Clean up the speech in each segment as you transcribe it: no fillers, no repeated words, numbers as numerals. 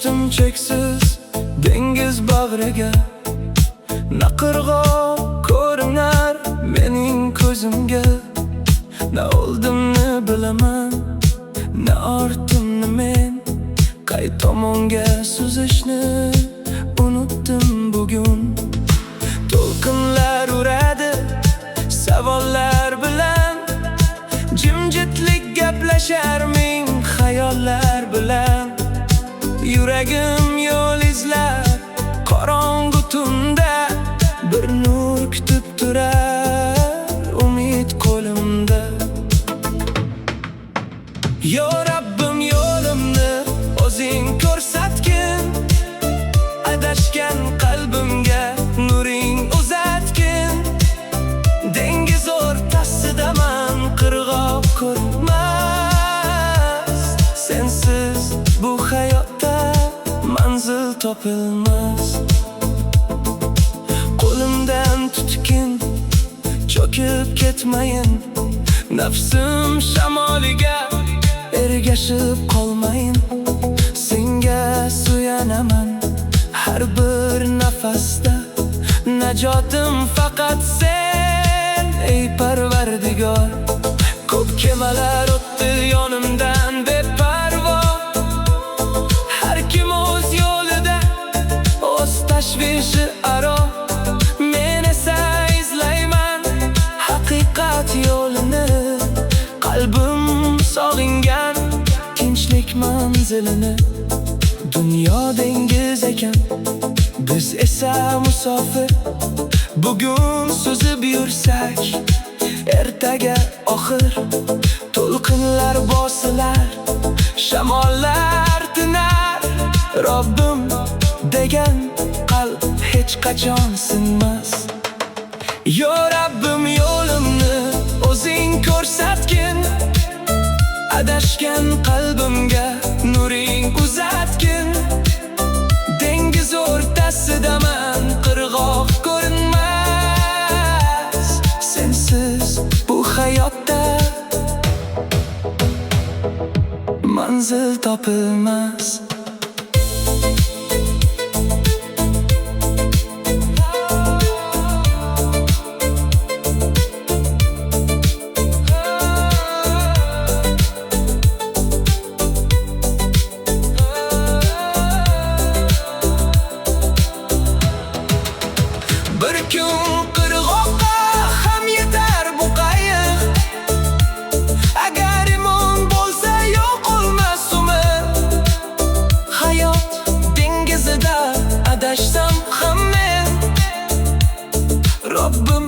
Ergashdim cheksiz dengiz bag'riga. Na qirg'oq ko'rinar mening ko'zimga. Na oldimni bilaman, na ortimni men. Qay tomonga suzishni unutdim bugun. To'lqinlar uradi savollar bilan, jimjitlik gaplashar ming xayollar bilan. Yuragim yo'l izlar qorong'u tunda, bir nur kutib turar umid qo'limda. Yo Rabbim, yo'limni o'zing ko'rsatgin, adashgan qalbimga nuring uzatgin. Dengiz o'rtasidaman, qirg'oq ko'rinmas. Sensiz bu hayotda manzil topilmas. Qo'limdan tutgin, cho'kib ketmayin. Nafsim shamoliga ergashib qolmayin. Senga suyanaman har bir nafasda. Najotim faqat sen, ey Parvardigor. Ko'p kemalar o'tdi yonimdan beparvo. Har kim o'z yo'lida, o'z tashvishi aro. Men esa izlayman haqiqat yo'lini. Qalbim sog'ingan tinchlik manzilini. Dunyo dengiz ekan, biz esa musofir. Bugun suzib yursak, ertaga oxir. To'lqinlar bosilar, shamollar tinar. Robbim degan qalb hech qachon sinmas. Yo Rabbim, yo'limni o'zing ko'rsatgin, adashgan qalbimga nuring uzatgin. Dengiz o'rtasidaman, qirg'oq ko'rinmas. Sensiz bu hayotda manzil topilmas. Bir kun qirg'oqqa ham yetar bu qayiq. Agar imon bo'lsa yo'qolmas umr. Hayot dengizida adashsam ham men. Robbim,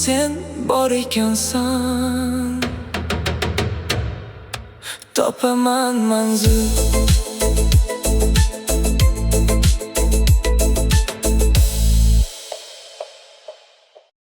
sen bor ekansan, topaman manzil.